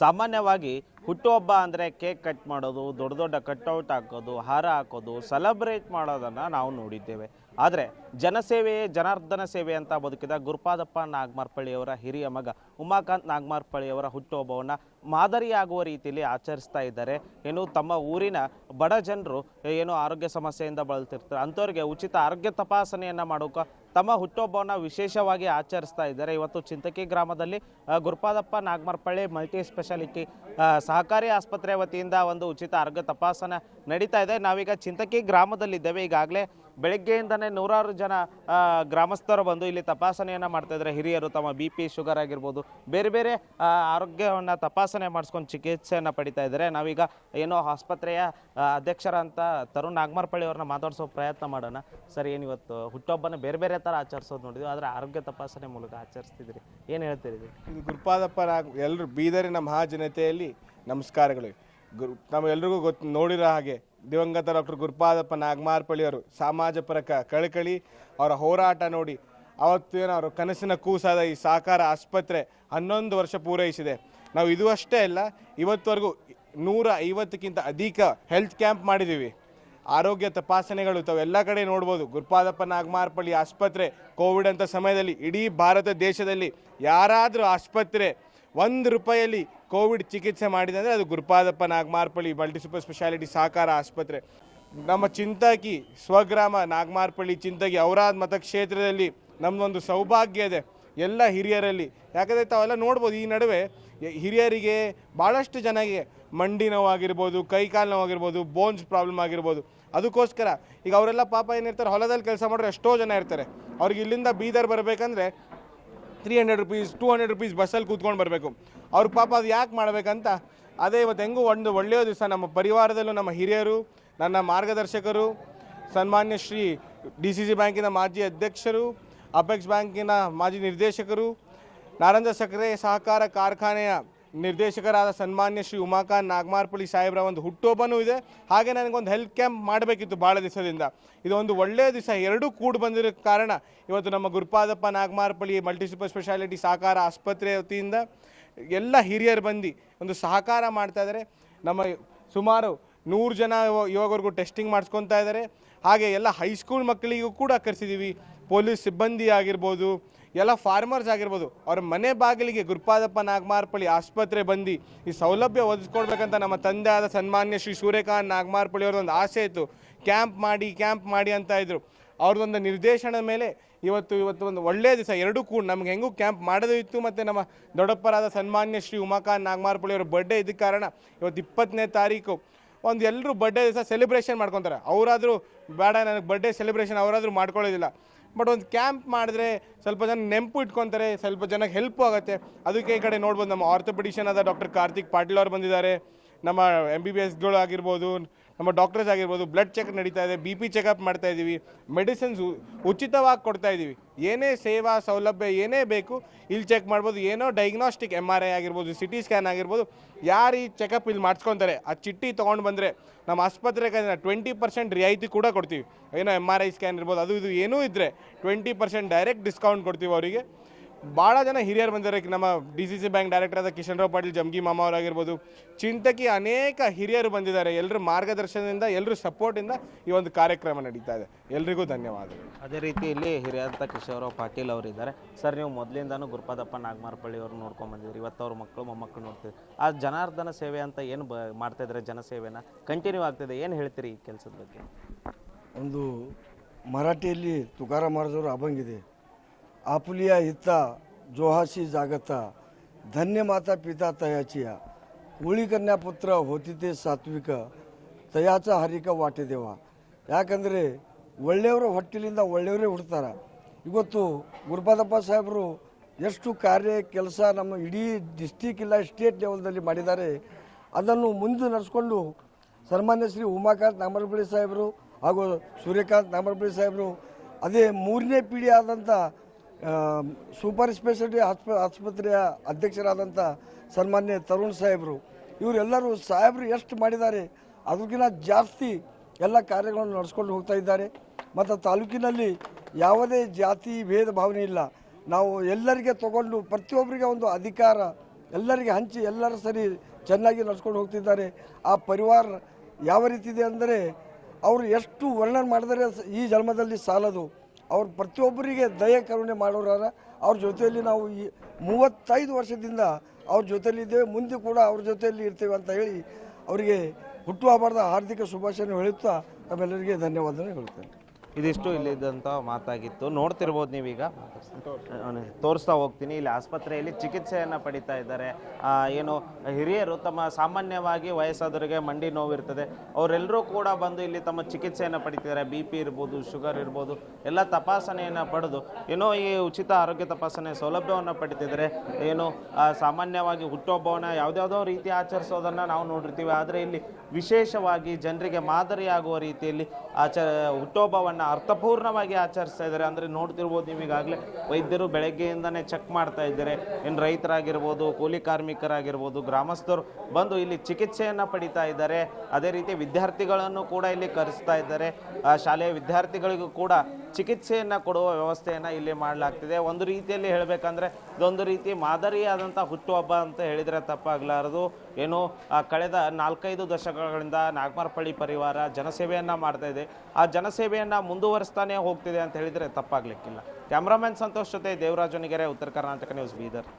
ಸಾಮಾನ್ಯವಾಗಿ ಹುಟ್ಟುಹಬ್ಬ ಅಂದರೆ ಕೇಕ್ ಕಟ್ ಮಾಡೋದು, ದೊಡ್ಡ ದೊಡ್ಡ ಕಟ್ಔಟ್ ಹಾಕೋದು, ಹಾರ ಹಾಕೋದು, ಸೆಲೆಬ್ರೇಟ್ ಮಾಡೋದನ್ನು ನಾವು ನೋಡಿದ್ದೇವೆ. ಆದರೆ ಜನಸೇವೆಯೇ ಜನಾರ್ದನ ಸೇವೆ ಅಂತ ಬದುಕಿದ ಗುರುಪಾದಪ್ಪ ನಾಗಮಾರ್ಪಳ್ಳಿಯವರ ಹಿರಿಯ ಮಗ ಉಮಾಕಾಂತ್ ನಾಗಮಾರ್ಪಳ್ಳಿಯವರ ಹುಟ್ಟುಹಬ್ಬವನ್ನು ಮಾದರಿಯಾಗುವ ರೀತಿಯಲ್ಲಿ ಆಚರಿಸ್ತಾ ಇದ್ದಾರೆ. ಏನು ತಮ್ಮ ಊರಿನ ಬಡ ಜನರು ಏನು ಆರೋಗ್ಯ ಸಮಸ್ಯೆಯಿಂದ ಬಳಲ್ತಿರ್ತಾರೆ ಅಂಥವ್ರಿಗೆ ಉಚಿತ ಆರೋಗ್ಯ ತಪಾಸಣೆಯನ್ನು ಮಾಡೋಕೆ ತಮ್ಮ ಹುಟ್ಟುಹಬ್ಬವನ್ನು ವಿಶೇಷವಾಗಿ ಆಚರಿಸ್ತಾ ಇದ್ದಾರೆ. ಇವತ್ತು ಚಿಂತಕಿ ಗ್ರಾಮದಲ್ಲಿ ಗುರುಪಾದಪ್ಪ ನಾಗಮಾರ್ಪಳ್ಳಿ ಮಲ್ಟಿ ಸ್ಪೆಷಾಲಿಟಿ ಸಹಕಾರಿ ಆಸ್ಪತ್ರೆ ವತಿಯಿಂದ ಒಂದು ಉಚಿತ ಆರೋಗ್ಯ ತಪಾಸಣೆ ನಡೀತಾ ಇದೆ. ನಾವೀಗ ಚಿಂತಕಿ ಗ್ರಾಮದಲ್ಲಿದ್ದೇವೆ. ಈಗಾಗಲೇ ಬೆಳಗ್ಗೆಯಿಂದನೇ ನೂರಾರು ಜನ ಗ್ರಾಮಸ್ಥರು ಬಂದು ಇಲ್ಲಿ ತಪಾಸಣೆಯನ್ನು ಮಾಡ್ತಾ ಇದ್ದಾರೆ. ಹಿರಿಯರು ತಮ್ಮ BP, ಶುಗರ್ ಆಗಿರ್ಬೋದು, ಬೇರೆ ಬೇರೆ ಆರೋಗ್ಯವನ್ನು ತಪಾಸಣೆ ಮಾಡಿಸ್ಕೊಂಡು ಚಿಕಿತ್ಸೆಯನ್ನು ಪಡಿತಾ ಇದ್ದಾರೆ. ನಾವೀಗ ಏನೋ ಆಸ್ಪತ್ರೆಯ ಅಧ್ಯಕ್ಷರಂತ ತರುಣ್ ನಾಗಮಾರ್ಪಳ್ಳಿ ಅವ್ರನ್ನ ಮಾತಾಡಿಸೋ ಪ್ರಯತ್ನ ಮಾಡೋಣ. ಸರ್, ಏನು ಇವತ್ತು ಹುಟ್ಟುಹಬ್ಬನ ಬೇರೆ ಬೇರೆ ಥರ ಆಚರಿಸೋದು ನೋಡಿದ್ವಿ, ಆದರೆ ಆರೋಗ್ಯ ತಪಾಸಣೆ ಮೂಲಕ ಆಚರಿಸ್ತಿದ್ರಿ, ಏನು ಹೇಳ್ತೀರಿ? ಇದು ಗುರುಪಾದಪ್ಪ ಎಲ್ಲರೂ ಬೀದರಿನ ಮಹಾಜನತೆಯಲ್ಲಿ ನಮಸ್ಕಾರಗಳು. ನಮ್ಮೆಲ್ರಿಗೂ ನೋಡಿರೋ ಹಾಗೆ ದಿವಂಗತ ಡಾಕ್ಟರ್ ಗುರುಪಾದಪ್ಪ ನಾಗಮಾರ್ಪಳ್ಳಿಯವರು ಸಮಾಜ ಪರಕ ಕಳಕಳಿ, ಅವರ ಹೋರಾಟ ನೋಡಿ ಅವತ್ತೇನು ಅವರ ಕನಸಿನ ಕೂಸಾದ ಈ ಸಹಕಾರ ಆಸ್ಪತ್ರೆ 11 ವರ್ಷ ಪೂರೈಸಿದೆ. ನಾವು ಇದು ಅಷ್ಟೇ ಅಲ್ಲ, ಇವತ್ತವರೆಗೂ 150ಕ್ಕಿಂತ ಅಧಿಕ ಹೆಲ್ತ್ ಕ್ಯಾಂಪ್ ಮಾಡಿದ್ದೀವಿ. ಆರೋಗ್ಯ ತಪಾಸಣೆಗಳು ತಾವೆಲ್ಲ ಕಡೆ ನೋಡ್ಬೋದು. ಗುರುಪಾದಪ್ಪ ನಾಗಮಾರ್ಪಳ್ಳಿ ಆಸ್ಪತ್ರೆ ಕೋವಿಡ್ ಅಂತ ಸಮಯದಲ್ಲಿ ಇಡೀ ಭಾರತ ದೇಶದಲ್ಲಿ ಯಾರಾದರೂ ಆಸ್ಪತ್ರೆ 1 ರೂಪಾಯಲ್ಲಿ ಕೋವಿಡ್ ಚಿಕಿತ್ಸೆ ಮಾಡಿದೆ ಅಂದರೆ ಅದು Gurupadappa Nagamarpalli multi super speciality ಸಹಕಾರ ಆಸ್ಪತ್ರೆ. ನಮ್ಮ ಚಿಂತಕಿ ಸ್ವಗ್ರಾಮ ನಾಗಮಾರ್ಪಳ್ಳಿ ಚಿಂತಕಿ ಔರಾದ್ ಮತಕ್ಷೇತ್ರದಲ್ಲಿ ನಮ್ಮದೊಂದು ಸೌಭಾಗ್ಯ ಇದೆ ಎಲ್ಲ ಹಿರಿಯರಲ್ಲಿ. ಯಾಕಂದರೆ ತಾವೆಲ್ಲ ನೋಡ್ಬೋದು, ಈ ನಡುವೆ ಹಿರಿಯರಿಗೆ ಭಾಳಷ್ಟು ಜನಗೆ ಮಂಡಿ ನೋವಾಗಿರ್ಬೋದು, ಕೈಕಾಲು ನೋವಾಗಿರ್ಬೋದು, ಬೋನ್ಸ್ ಪ್ರಾಬ್ಲಮ್ ಆಗಿರ್ಬೋದು. ಅದಕ್ಕೋಸ್ಕರ ಈಗ ಅವರೆಲ್ಲ ಪಾಪ ಏನಿರ್ತಾರೆ, ಹೊಲದಲ್ಲಿ ಕೆಲಸ ಮಾಡೋರು ಎಷ್ಟೋ ಜನ ಇರ್ತಾರೆ. ಅವ್ರಿಗೆ ಇಲ್ಲಿಂದ ಬೀದರ್ ಬರಬೇಕಂದ್ರೆ 300 ರೂಪೀಸ್ 200 ರೂಪೀಸ್ ಬಸ್ಸಲ್ಲಿ ಕೂತ್ಕೊಂಡು ಬರಬೇಕು. ಅವ್ರ ಪಾಪ ಅದು ಯಾಕೆ ಮಾಡಬೇಕಂತ ಅದೇ ಇವತ್ತು ಹೆಂಗೂ ಒಂದು ಒಳ್ಳೆಯ ದಿವಸ ನಮ್ಮ ಪರಿವಾರದಲ್ಲೂ ನಮ್ಮ ಹಿರಿಯರು, ನನ್ನ ಮಾರ್ಗದರ್ಶಕರು, ಸನ್ಮಾನ್ಯ ಶ್ರೀ DCC ಬ್ಯಾಂಕಿನ ಮಾಜಿ ಅಧ್ಯಕ್ಷರು, ಅಪೆಕ್ಸ್ ಬ್ಯಾಂಕಿನ ಮಾಜಿ ನಿರ್ದೇಶಕರು, ನಾರಂಜ ಸಕ್ಕರೆ ಸಹಕಾರ ಕಾರ್ಖಾನೆಯ ನಿರ್ದೇಶಕರಾದ ಸನ್ಮಾನ್ಯ ಶ್ರೀ ಉಮಾಕಾಂತ್ ನಾಗಮಾರ್ಪಳ್ಳಿ ಸಾಹೇಬ್ರ ಒಂದು ಹುಟ್ಟುಹಬ್ಬನೂ ಇದೆ. ಹಾಗೆ ನನಗೊಂದು ಹೆಲ್ತ್ ಕ್ಯಾಂಪ್ ಮಾಡಬೇಕಿತ್ತು ಭಾಳ ದಿವಸದಿಂದ. ಇದು ಒಂದು ಒಳ್ಳೆಯ ದಿವಸ, ಎರಡೂ ಕೂಡಿ ಬಂದಿರೋ ಕಾರಣ ಇವತ್ತು ನಮ್ಮ Gurupadappa Nagamarpalli multi super speciality ಸಹಕಾರ ಆಸ್ಪತ್ರೆ ವತಿಯಿಂದ ಎಲ್ಲ ಹಿರಿಯರು ಬಂದು ಒಂದು ಸಹಕಾರ ಮಾಡ್ತಾ ಇದ್ದಾರೆ. ನಮ್ಮ ಸುಮಾರು 100 ಜನ ಇವಾಗವರೆಗೂ ಟೆಸ್ಟಿಂಗ್ ಮಾಡಿಸ್ಕೊತಾ ಇದ್ದಾರೆ. ಹಾಗೆ ಎಲ್ಲ ಹೈಸ್ಕೂಲ್ ಮಕ್ಕಳಿಗೂ ಕೂಡ ಕರೆಸಿದ್ದೀವಿ. ಪೊಲೀಸ್ ಸಿಬ್ಬಂದಿ ಆಗಿರ್ಬೋದು, ಎಲ್ಲ ಫಾರ್ಮರ್ಸ್ ಆಗಿರ್ಬೋದು, ಅವ್ರ ಮನೆ ಬಾಗಿಲಿಗೆ ಗುರುಪಾದಪ್ಪ ನಾಗಮಾರ್ಪಳ್ಳಿ ಆಸ್ಪತ್ರೆ ಬಂದು ಈ ಸೌಲಭ್ಯ ಒದಗಿಸ್ಕೊಡ್ಬೇಕಂತ ನಮ್ಮ ತಂದೆ ಆದ ಸನ್ಮಾನ್ಯ ಶ್ರೀ ಸೂರ್ಯಕಾಂತ್ ನಾಗಮಾರ್ಪಳ್ಳಿ ಅವ್ರದ್ದೊಂದು ಆಸೆ ಇತ್ತು. ಕ್ಯಾಂಪ್ ಮಾಡಿ ಅಂತ ಇದ್ರು. ಅವ್ರದ್ದೊಂದು ನಿರ್ದೇಶನದ ಮೇಲೆ ಇವತ್ತು ಒಂದು ಒಳ್ಳೆಯ ದಿವಸ, ಎರಡೂ ಕೂಡ ನಮ್ಗೆ ಹೆಂಗೂ ಕ್ಯಾಂಪ್ ಮಾಡೋದು ಇತ್ತು. ಮತ್ತು ನಮ್ಮ ದೊಡ್ಡಪ್ಪರಾದ ಸನ್ಮಾನ್ಯ ಶ್ರೀ ಉಮಾಕಾಂತ್ ನಾಗಮಾರ್ಪಳ್ಳಿ ಅವ್ರ ಬರ್ಡೇ ಇದ್ದ ಕಾರಣ ಇವತ್ತು 20ನೇ ತಾರೀಕು ಒಂದು ಎಲ್ಲರೂ ಬರ್ಡೇ ದಿವಸ ಸೆಲೆಬ್ರೇಷನ್ ಮಾಡ್ಕೊತಾರೆ. ಅವರಾದರೂ ಬೇಡ ನನಗೆ ಬರ್ಡೇ ಸೆಲೆಬ್ರೇಷನ್ ಅವರಾದರೂ ಮಾಡ್ಕೊಳ್ಳೋದಿಲ್ಲ, ಬಟ್ ಒಂದು ಕ್ಯಾಂಪ್ ಮಾಡಿದ್ರೆ ಸ್ವಲ್ಪ ಜನ ನೆನಪು ಇಟ್ಕೊತಾರೆ, ಸ್ವಲ್ಪ ಜನಕ್ಕೆ ಹೆಲ್ಪ್ ಆಗುತ್ತೆ. ಅದಕ್ಕೆ ಈ ಕಡೆ ನೋಡ್ಬೋದು, ನಮ್ಮ ಆರ್ಥೋಪೆಡಿಷನ್ ಆದ ಡಾಕ್ಟರ್ ಕಾರ್ತಿಕ್ ಪಾಟೀಲ್ ಅವರು ಬಂದಿದ್ದಾರೆ. ನಮ್ಮ MBBSಗಳು ಆಗಿರ್ಬೋದು, ನಮ್ಮ ಡಾಕ್ಟರ್ಸ್ ಆಗಿರ್ಬೋದು, ಬ್ಲಡ್ ಚೆಕ್ ನಡೀತಾ ಇದೆ, BP ಚೆಕಪ್ ಮಾಡ್ತಾ ಇದ್ದೀವಿ, ಮೆಡಿಸಿನ್ಸ್ ಉಚಿತವಾಗಿ ಕೊಡ್ತಾ ಇದ್ದೀವಿ. ಏನೇ ಸೇವಾ ಸೌಲಭ್ಯ ಏನೇ ಬೇಕು ಇಲ್ಲಿ ಚೆಕ್ ಮಾಡ್ಬೋದು. ಏನೋ ಡೈಗ್ನಾಸ್ಟಿಕ್ MRI ಆಗಿರ್ಬೋದು, CT ಸ್ಕ್ಯಾನ್ ಆಗಿರ್ಬೋದು, ಯಾರು ಈ ಚೆಕಪ್ ಇಲ್ಲಿ ಮಾಡಿಸ್ಕೊತಾರೆ ಆ ಚಿಟ್ಟಿ ತೊಗೊಂಡು ಬಂದರೆ ನಮ್ಮ ಆಸ್ಪತ್ರೆಗೆ 20% ರಿಯಾಯಿತಿ ಕೂಡ ಕೊಡ್ತೀವಿ. ಏನೋ MRI ಸ್ಕ್ಯಾನ್ ಇರ್ಬೋದು, ಅದು ಇದು ಏನೂ ಇದ್ದರೆ 20% ಡೈರೆಕ್ಟ್ ಡಿಸ್ಕೌಂಟ್ ಕೊಡ್ತೀವಿ ಅವರಿಗೆ. ಭಾಳ ಜನ ಹಿರಿಯರು ಬಂದಿದ್ದಾರೆ. ನಮ್ಮ DCC ಬ್ಯಾಂಕ್ ಡೈರೆಕ್ಟರ್ ಆದ ಕಿಶನ್ ರಾವ್ ಪಾಟೀಲ್ ಜಮ್ಗಿ ಮಾಮ ಅವರಾಗಿರ್ಬೋದು, ಚಿಂತಕಿ ಅನೇಕ ಹಿರಿಯರು ಬಂದಿದ್ದಾರೆ. ಎಲ್ಲರ ಮಾರ್ಗದರ್ಶನದಿಂದ, ಎಲ್ಲರ ಸಪೋರ್ಟಿಂದ ಈ ಒಂದು ಕಾರ್ಯಕ್ರಮ ನಡೀತಾ ಇದೆ. ಎಲ್ರಿಗೂ ಧನ್ಯವಾದಗಳು. ಅದೇ ರೀತಿ ಇಲ್ಲಿ ಹಿರಿಯಂತ ಕಿಶೋರರಾವ್ ಪಾಟೀಲ್ ಅವರಿದ್ದಾರೆ. ಸರ್, ನೀವು ಮೊದಲಿಂದನೂ ಗುರುಪಾದಪ್ಪ ನಾಗಮಾರ್ಪಳ್ಳಿ ಅವರು ನೋಡ್ಕೊಂಡು ಬಂದಿದ್ದೀರಿ. ಇವತ್ತು ಅವ್ರ ಮಕ್ಕಳು ಮೊಮ್ಮಕ್ಕಳು ನೋಡ್ತಿದ್ರು. ಆ ಜನಾರ್ದನ ಸೇವೆ ಅಂತ ಏನು ಮಾಡ್ತಾಯಿದ್ರೆ, ಜನಸೇವೆನ ಕಂಟಿನ್ಯೂ ಆಗ್ತಿದೆ, ಏನು ಹೇಳ್ತೀರಿ ಈ ಕೆಲಸದ ಬಗ್ಗೆ? ಒಂದು ಮರಾಠಿಯಲ್ಲಿ ತುಕಾರಾಮ್ ಮಹಾರಾಜರು ಅಭಂಗಿದೆ, आपुलिया हिता जोहाशी जागता धन्य माता पिता तयाचिया कोळी कन्या पुत्र होती ते सात्विक तयाचा ಹರಿಕ ವಾಟೆ ದೇವ. ಯಾಕಂದರೆ ಒಳ್ಳೆಯವರ ಹೊಟ್ಟೆಲಿಂದ ಒಳ್ಳೆಯವರೇ ಹುಡ್ತಾರೆ. ಇವತ್ತು ಗುರುಪಾದಪ್ಪ ಸಾಹೇಬರು ಎಷ್ಟು ಕಾರ್ಯ ಕೆಲಸ ನಮ್ಮ ಇಡೀ ಡಿಸ್ಟಿಕ್ ಇಲ್ಲ ಸ್ಟೇಟ್ ಲೆವೆಲ್ದಲ್ಲಿ ಮಾಡಿದ್ದಾರೆ. ಅದನ್ನು ಮುಂದೆ ನಡೆಸ್ಕೊಂಡು ಸನ್ಮಾನ್ಯ ಶ್ರೀ ಉಮಾಕಾಂತ್ ನಾಗಮಾರ್ಪಳ್ಳಿ ಸಾಹೇಬರು ಹಾಗೂ ಸೂರ್ಯಕಾಂತ್ ನಾಗಮಾರ್ಪಳ್ಳಿ ಸಾಹೇಬರು, ಅದೇ 3ನೇ ಪೀಳಿ ಆದಂಥ ಸೂಪರ್ ಸ್ಪೆಷಾಲಿಟಿ ಆಸ್ಪತ್ರೆಯ ಅಧ್ಯಕ್ಷರಾದಂಥ ಸನ್ಮಾನ್ಯ ತರುಣ್ ಸಾಹೇಬರು, ಇವರೆಲ್ಲರೂ ಸಾಹೇಬರು ಎಷ್ಟು ಮಾಡಿದ್ದಾರೆ ಅದಕ್ಕಿಂತ ಜಾಸ್ತಿ ಎಲ್ಲ ಕಾರ್ಯಗಳನ್ನು ನಡೆಸ್ಕೊಂಡು ಹೋಗ್ತಾ ಇದ್ದಾರೆ. ಮತ್ತು ತಾಲೂಕಿನಲ್ಲಿ ಯಾವುದೇ ಜಾತಿ ಭೇದ ಭಾವನೆ ಇಲ್ಲ. ನಾವು ಎಲ್ಲರಿಗೆ ತಗೊಂಡು ಪ್ರತಿಯೊಬ್ಬರಿಗೆ ಒಂದು ಅಧಿಕಾರ ಎಲ್ಲರಿಗೆ ಹಂಚಿ ಎಲ್ಲರ ಸರಿ ಚೆನ್ನಾಗಿ ನಡ್ಸ್ಕೊಂಡು ಹೋಗ್ತಿದ್ದಾರೆ. ಆ ಪರಿವಾರ ಯಾವ ರೀತಿ ಇದೆ ಅಂದರೆ ಅವರು ಎಷ್ಟು ವರ್ಣನೆ ಮಾಡಿದರೆ ಈ ಜನ್ಮದಲ್ಲಿ ಸಾಲದು. ಅವ್ರು ಪ್ರತಿಯೊಬ್ಬರಿಗೆ ದಯೆ ಕರುಣೆ ಮಾಡೋರಾರ. ಅವ್ರ ಜೊತೆಯಲ್ಲಿ ನಾವು ಈ 35 ವರ್ಷದಿಂದ ಅವ್ರ ಜೊತೆಯಲ್ಲಿದ್ದೇವೆ, ಮುಂದೆ ಕೂಡ ಅವ್ರ ಜೊತೆಯಲ್ಲಿ ಇರ್ತೇವೆ ಅಂತ ಹೇಳಿ ಅವರಿಗೆ ಹುಟ್ಟುಹಬ್ಬದ ಹಾರ್ದಿಕ ಶುಭಾಶಯ ಹೇಳುತ್ತಾ ತಮ್ಮೆಲ್ಲರಿಗೆ ಧನ್ಯವಾದ ಹೇಳ್ತೇನೆ. ಇದಿಷ್ಟು ಇಲ್ಲಿದ್ದಂಥ ಮಾತಾಗಿತ್ತು. ನೋಡ್ತಿರ್ಬೋದು ನೀವೀಗ ತೋರಿಸ್ತಾ ಹೋಗ್ತೀನಿ. ಇಲ್ಲಿ ಆಸ್ಪತ್ರೆಯಲ್ಲಿ ಚಿಕಿತ್ಸೆಯನ್ನು ಪಡಿತಾ ಇದ್ದಾರೆ. ಏನು ಹಿರಿಯರು ತಮ್ಮ ಸಾಮಾನ್ಯವಾಗಿ ವಯಸ್ಸಾದವರಿಗೆ ಮಂಡಿ ನೋವಿರ್ತದೆ, ಅವರೆಲ್ಲರೂ ಕೂಡ ಬಂದು ಇಲ್ಲಿ ತಮ್ಮ ಚಿಕಿತ್ಸೆಯನ್ನು ಪಡಿತಿದ್ದಾರೆ. BP ಇರ್ಬೋದು, ಶುಗರ್ ಇರ್ಬೋದು, ಎಲ್ಲ ತಪಾಸಣೆಯನ್ನು ಪಡೆದು ಏನೋ ಈ ಉಚಿತ ಆರೋಗ್ಯ ತಪಾಸಣೆ ಸೌಲಭ್ಯವನ್ನು ಪಡಿತಿದ್ದಾರೆ. ಏನು ಸಾಮಾನ್ಯವಾಗಿ ಹುಟ್ಟುಹಬ್ಬವನ್ನು ಯಾವುದ್ಯಾವುದೋ ರೀತಿ ಆಚರಿಸೋದನ್ನು ನಾವು ನೋಡಿರ್ತೀವಿ. ಆದರೆ ಇಲ್ಲಿ ವಿಶೇಷವಾಗಿ ಜನರಿಗೆ ಮಾದರಿಯಾಗುವ ರೀತಿಯಲ್ಲಿ ಹುಟ್ಟುಹಬ್ಬವನ್ನು ಅರ್ಥಪೂರ್ಣವಾಗಿ ಆಚರಿಸ್ತಾ ಇದ್ದಾರೆ. ಅಂದರೆ ನೋಡ್ತಿರ್ಬೋದು ನೀವು ಈಗಾಗಲೇ ವೈದ್ಯರು ಬೆಳಗ್ಗೆಯಿಂದನೇ ಚೆಕ್ ಮಾಡ್ತಾ ಇದ್ದಾರೆ. ಏನು ರೈತರಾಗಿರ್ಬೋದು, ಕೂಲಿ ಕಾರ್ಮಿಕರಾಗಿರ್ಬೋದು, ಗ್ರಾಮಸ್ಥರು ಬಂದು ಇಲ್ಲಿ ಚಿಕಿತ್ಸೆಯನ್ನು ಪಡಿತಾ ಇದ್ದಾರೆ. ಅದೇ ರೀತಿ ವಿದ್ಯಾರ್ಥಿಗಳನ್ನು ಕೂಡ ಇಲ್ಲಿ ಕರೆಸ್ತಾ ಇದ್ದಾರೆ. ಶಾಲೆಯ ವಿದ್ಯಾರ್ಥಿಗಳಿಗೂ ಕೂಡ ಚಿಕಿತ್ಸೆಯನ್ನು ಕೊಡುವ ವ್ಯವಸ್ಥೆಯನ್ನು ಇಲ್ಲಿ ಮಾಡಲಾಗ್ತಿದೆ. ಒಂದು ರೀತಿಯಲ್ಲಿ ಹೇಳಬೇಕಂದ್ರೆ ಇದೊಂದು ರೀತಿ ಮಾದರಿಯಾದಂಥ ಹುಟ್ಟುಹಬ್ಬ ಅಂತ ಹೇಳಿದರೆ ತಪ್ಪಾಗಲಾರದು. ಏನು ಕಳೆದ 4-5 ದಶಕಗಳಿಂದ ನಾಗಮಾರಪಳ್ಳಿ ಪರಿವಾರ ಜನಸೇವೆಯನ್ನು ಮಾಡ್ತಾ ಇದೆ. ಆ ಜನಸೇವೆಯನ್ನು ಮುಂದುವರಿಸ್ತಾನೆ ಹೋಗ್ತಿದೆ ಅಂತ ಹೇಳಿದರೆ ತಪ್ಪಾಗಲಿಕ್ಕಿಲ್ಲ. ಕ್ಯಾಮ್ರಾಮನ್ ಸಂತೋಷ್ ಜೊತೆ ದೇವರಾಜನಿಗೆರೆ, ಉತ್ತರ ಕರ್ನಾಟಕ ನ್ಯೂಸ್, ಬೀದರ್.